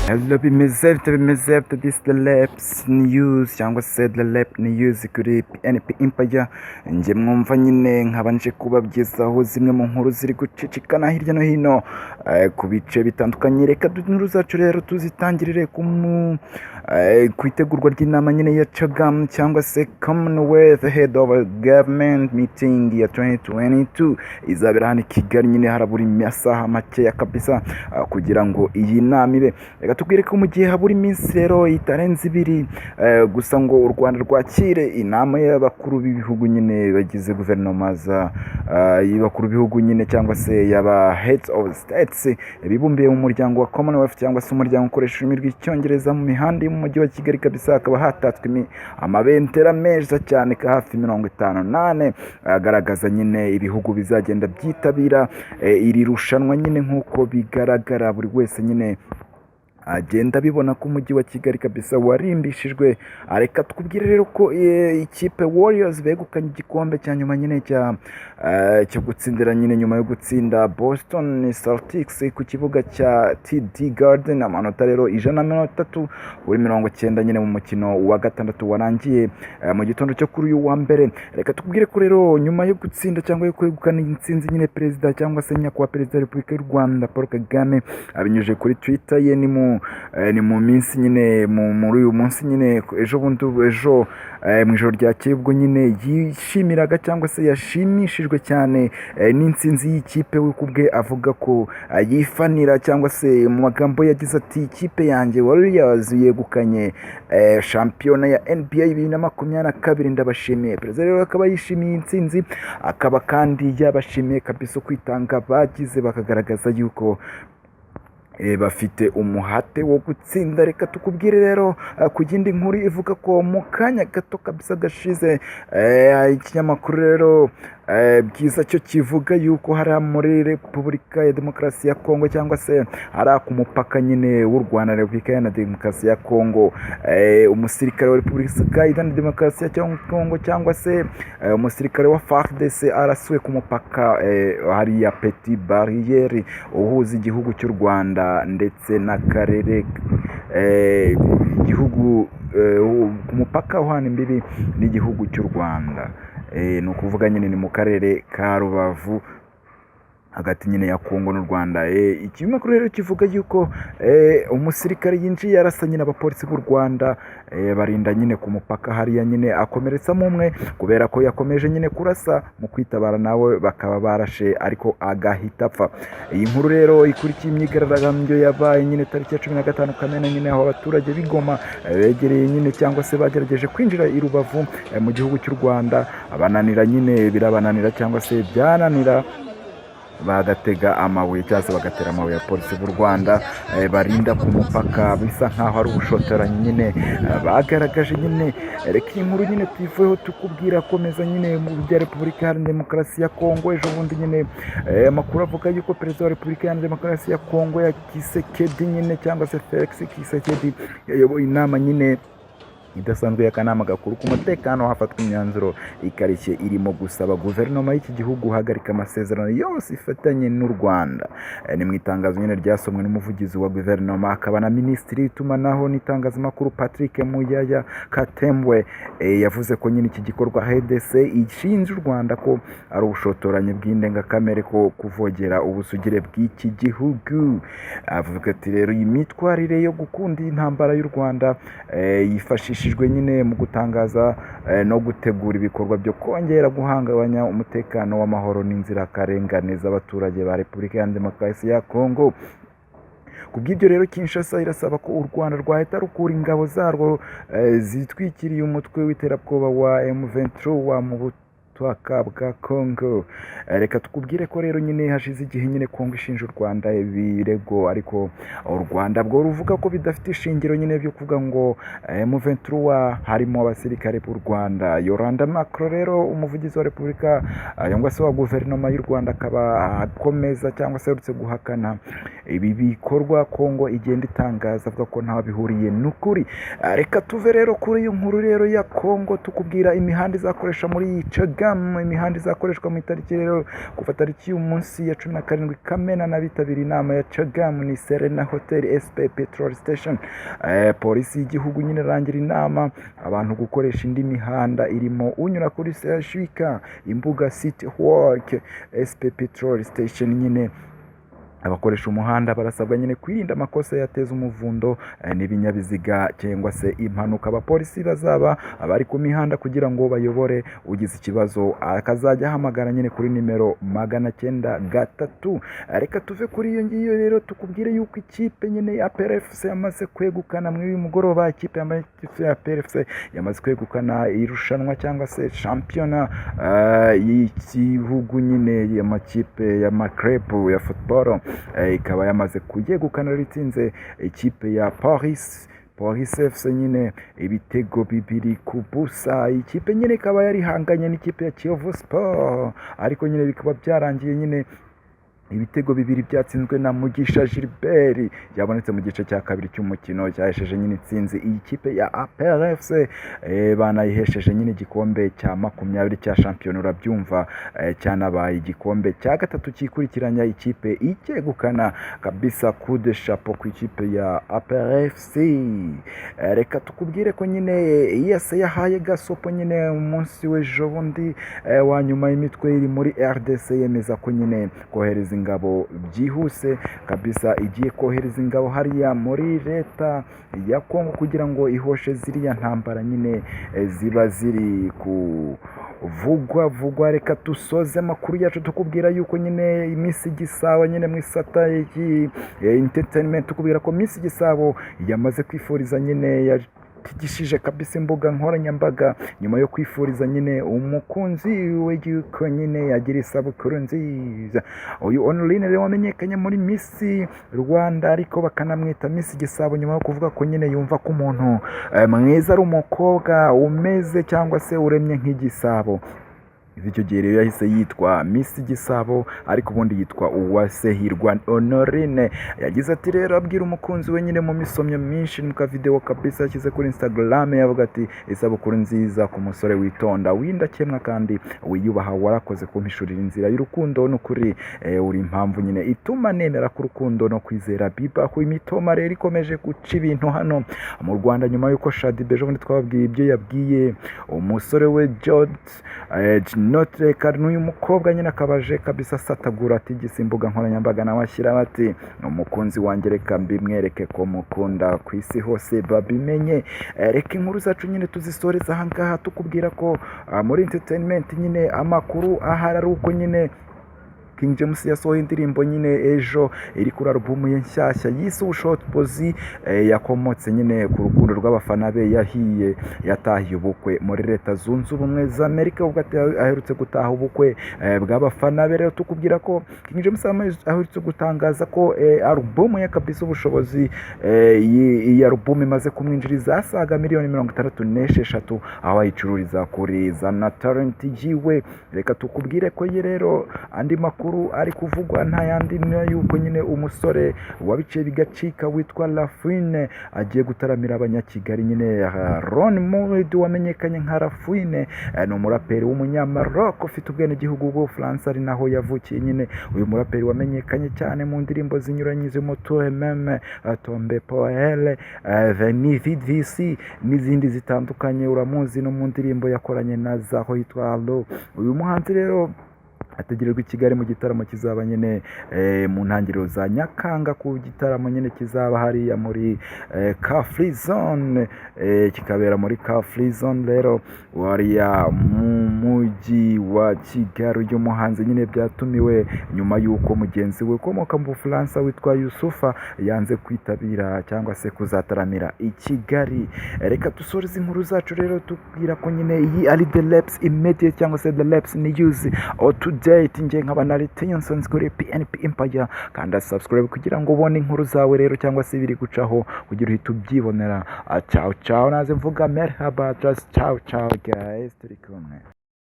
Hello bimeze bite this the Labs News cyangwa se the Lab News kuri PNP Empire. Nje mwumva nyine nkabanje kubabyezaho zimwe mu nkuru ziri gucicikana hirya no hino ku bice bitandukanye. Reka dukuru zacu rero tuzitangirire ku itegurwa ry'inama nyine ya CHOGM cyangwa se Commonwealth Head of Government Meeting ya 2022 izabera hano Kigali. Nyine harabura amasaha make kabisa kugira ngo iyi nama ibe. Reka tubwire ko mu gihe habura iminsi rero itarenze ibiri gusa ngo u Rwanda rwakire inama y'abakuru b'ibihugu nyine bagize guverinoma y'abakuru b'ibihugu nyine cyangwa se yaba heads of states bibumbiye mu muryango wa Commonwealth cyangwa se umuryango ukoresha ururimi rw'icyongereza mu mihanda mu mujyi wa Kigali kabisa. Akaba hatatswe amabendera meza cyane ka hafi 58 agaragaza nyine ibihugu bizagenda byitabira iri rushanwa nyine nk'uko bigaragara buri wese nyine agenda bibona ko umujyi wa Kigali kabisa warimbishijwe. Reka twubwire rero ko ikipe Warriors begukanye igikombe cya nyuma nyine cyo gutsindira nyine nyuma yo gutsinda Boston Celtics ku kibuga cya TD Garden amanota rero 130-90 nyine mu mukino wa gatandatu warangiye mu gitondo cyo kuri uyu wa mbere. Reka twubwire ko rero nyuma yo gutsinda cyangwa yo kwegukana intsinzi nyine perezida cyangwa se nyakubahwa perezida wa Repubulika y'u Rwanda Paul Kagame abinyujije kuri Twitter ye ni mu minsi nyine muri uyu munsi nyine ejo bundi mu ijoro ryakeye ubwo nyine yishimiraga cyangwa se yashimishijwe cyane n'intsinzi y'ikipe we kubwe avuga ko yifanira cyangwa se mu magambo yagize ati ikipe yanjye Warriors yegukanye shampiyona ya NBA 2022 ndabashimiye. Perezida rero akaba yishimiye intsinzi akaba kandi yabashimiye kabisa kwitanga bagize bakagaragaza yuko bafite umuhate wo gutsinda. Reka tukubwire rero ku yindi nkuru ivuga ko mu kanya gato kabisa gashize ikinyamakuru rero byiza cyo kivuga yuko hari muri Repubulika ya Demokarasi ya Congo cyangwa se hari ku mupaka nyine w'u Rwanda Repubulika ya Demokarasi ya Congo umusirikare wa Repubulika ya Demokarasi ya Congo cyangwa se umusirikare wa FARDC ARASIWE ku mupaka hari ya Petit Barriere uhuza igihugu cy'u Rwanda ndetse n'akarere igihugu ku mupaka uhana imbibi n'igihugu cy'u Rwanda. Ni ukuvuga nyine ni mu karere ka Rubavu hagati nyine ya Congo n'u Rwanda. Ikinyamakuru rero kivuga yuko umusirikare yinjiye yarasanye n'abapolisi b'u Rwanda barinda nyine ku mupaka hariya nyine akomeretsamo umwe kubera ko yakomeje nyine kurasa mu kwitabara nawe bakaba barashe ariko agahita apfa. Iyi nkuru rero ikurikiye imyigaragambyo yabaye nyine tariki ya 15 Kamena nyine aho abaturage b'Igoma begereye nyine cyangwa se bagerageje kwinjira i Rubavu mu gihugu cy'u Rwanda abananira nyine birabananira cyangwa se byananira bagatega amabuye cyangwa se bagatera amabuye ya polisi b'u Rwanda barinda ku mupaka bisa nkaho ari ubushotoranyi nyine bagaragaje nyine. Reka iyi nkuru nyine tuyivuyeho tukubwira komeza nyine mu bya Repubulika ya Demokarasi ya Congo. Ejo bundi nyine amakuru avuga yuko perezida wa Repubulika ya Demokarasi ya Congo ya Kisekedi nyine cyangwa se Felix Kisekedi yayoboye inama nyine idasanzwe y'akanama gakuru ku mutekano hafatwa imyanzuro ikarishye irimo gusaba guverinoma y'iki gihugu guhagarika amasezerano yose ifatanye n'u Rwanda. Ni mu itangazo nyine ryasomwe n'umuvugizi wa guverinoma akaba na minisitiri w'itumanaho n'itangazamakuru Patrick Muyaya Katembwe yavuze ko nyine iki gikorwa HDC ishinja u Rwanda ko ari ubushotoranyi bw'indengakamere ko kuvogera ubusugire bw'iki gihugu. Avuga ati rero iyi mitwarire yo gukunda intambara y'u Rwanda yifashishijwe nyine mu gutangaza no gutegura ibikorwa byo kongera guhangabanya umutekano w'amahoro n'inzirakarengane z'abaturage ba Repubulika ya Demokarasi ya Congo. Kubw'ibyo rero Kinshasa irasaba ko u Rwanda rwahita rukura ingabo zarwo zitwikiriye umutwe w'iterabwoba wa M23 wa mu butaka bwa Congo. Reka tukubwire ko rero nyine hashize igihe nyine Congo ishinja u Rwanda ibirego ariko u Rwanda bwo ruvuga ko bidafite ishingiro nyine byo kuvuga ngo M23 harimo abasirikare b'u Rwanda. Yoranda Macron rero umuvugizi wa Repubulika cyangwa se wa guverinoma y'u Rwanda akaba akomeza cyangwa se uretse guhakana ibi bikorwa Congo igenda itangaza avuga ko nta bihuriye n'ukuri. Reka tuve rero kuri iyo nkuru rero ya Congo tukubwira imihanda izakoresha muri CHOGM CHOGM imihanda izakoreshwa mu itariki rero kuva tariki y'umunsi ya 17 Kamena n'abitabiriye inama ya CHOGM ni Serena Hotel SP Petrol Station. Polisi y'igihugu nyine rangira inama abantu gukoresha indi mihanda irimo unyura kuri CHUK imbuga City Walk SP Petrol Station nyine. Abakoresha umuhanda barasabwa nyine kwirinda amakosa yateza umuvundo n'ibinyabiziga cyangwa se impanuka. Abapolisi bazaba abari ku mihanda kugira ngo bayobore ugize ikibazo akazajya hamagara nyine kuri nimero 903. Reka tuve kuri iyo ngiyo rero tukubwire yuko ikipe nyine ya PRFC yamaze kwegukana muri mugoroba. Ikipe ya PRFC yamaze kwegukana irushanwa cyangwa se championnat y'igihugu nyine y'amakipe y'amaklub ya football. Ikaba yamaze kuyegukana ritsinze ikipe ya Paris FC nyine ibitego 2-0. Ikipe nyine ikaba yari hanganye n'ikipe ya Kiyovu Sport, ariko nyine bikaba byarangiye nyine ibitego 2 byatsinzwe na Mugisha Gilbert yabonetse mu gice cya kabiri cy'umukino cyahesheje nyine itsinzi iyi kipe ya APRFC. Banayihesheje nyine igikombe cya 20 cya champion. Urabyumva cyanabaye igikombe cya gatatu kikurikiranya ikipe ikegukana kabisa. Coup de chapeau ku ikipe ya APRFC. Reka tukubwire ko nyine yese yahaye gasopo nyine umunsi w'ejo bundi wa nyuma y'imitwe iri muri RDC yemeza ko nyine kohereza ingabo byihuse kabisa, igiye kohereza ingabo hariya muri leta ya Congo kugira ngo ihoshe ziriya ntambara nyine ziba ziri kuvugwa. Reka tusoze amakuru yacu tukubwira yuko nyine Miss Gisabo nyine mu isata entertainment tukubwira ko Miss Gisabo yamaze kwifuriza nyine tigishije kabisa imbuga nkoranyambaga nyuma yo kwifuriza nyine umukunzi we yuko nyine yagira isabukuru nziza. Uyu online rero wamenyekanye muri Miss Rwanda ariko bakanamwita Miss Gisabo nyuma yo kuvuga ko nyine yumva ko umuntu mwiza ari umukobwa umeze cyangwa se uremye nk'igisabo. Icyo gihe rero yahise yitwa Miss Gisabo ariko ubundi yitwa Uwasehirwa Honorine. Yagize ati rero abwira umukunzi we nyine mu misomyo myinshi mu ka video kabisa yashyize kuri Instagram, yavuga ati isabukuru nziza ku musore witonda w'indakemwa kandi wiyubaha, warakoze kumpishurira inzira y'urukundo n'ukuri. Uri impamvu nyine ituma nemera ku rukundo no kwizera biba ku imitoma rero ikomeje guca ibintu hano mu Rwanda nyuma yuko Shadi Bejo bundi twababwiye ibyo yabwiye umusore we George Notre Karnu y'umukobwa nyine akabaje kabisa satagura ati gisimbuga nkoranyambaga nawashyira bati umukunzi wanjye reka mbimwereke ko mukunda ku isi hose babimenye. Reka inkuru zacu nyine tuzisoreza aha ngaha tukubwira ko muri entertainment nyine amakuru ahari ari uko nyine King James yasohoye indirimbo nyine ejo iri kuri album ye nshyashya yise Ubushobozi, yakomotse nyine ku rukundo rw'abafana be yatahiye ubukwe muri Leta Zunze Ubumwe za Amerika. Ubwo aherutse gutaha ubukwe bw'abafana be. Rero tukubwira ko King James aherutse gutangaza ko album ya kabisa Ubushobozi, iyi album imaze kumwinjiriza asaga $66 aho ayicururiza kuri Zana Talent yiwe. Reka tukubwire ko ye rero andi makuru ari kuvugwa nta yandi yuko nyine umusore wabice bigacika witwa Fouine agiye gutaramira abanyakigali nyine. Ron Mood wamenyekanye nka Fouine ni umuraperi w'umunyamaroc ufite ubwene gihugu bwo France ari naho yavukiye nyine. Uyu muraperi wamenyekanye cyane mu ndirimbo zinyuranye zirimo Toi Même, Tombe Poel, Veni Vidi n'izindi zitandukanye. Uramuzi no mu ndirimbo yakoranye na Zaho yitwa Allo. Uyu muhanzi rero ategerejwe i Kigali mu gitaramo kizaba nyine mu ntangiriro za Nyakanga, ku gitaramo nyine kizaba hariya muri Car Free Zone, kikabera muri Car Free Zone rero wariya mu mujyi wa Kigali. Uyu muhanzi nyine byatumiwe nyuma yuko mugenzi we ukomoka mu Bufaransa witwa Yusufa yanze kwitabira cyangwa se kuzataramira i Kigali. Reka dusoreze inkuru zacu rero tubwira ko nyine iyi ari the Laps immediate cyangwa se the Laps news date. Nje nkaba nari Tinsons kuri PNP Empire, kanda subscribe kugira ngo ubone inkuru zawe rero cyangwa se biri gucaho kugira uhite ubyibonera. Ciao naze mvuga merhaba, just ciao guys, turi kumwe.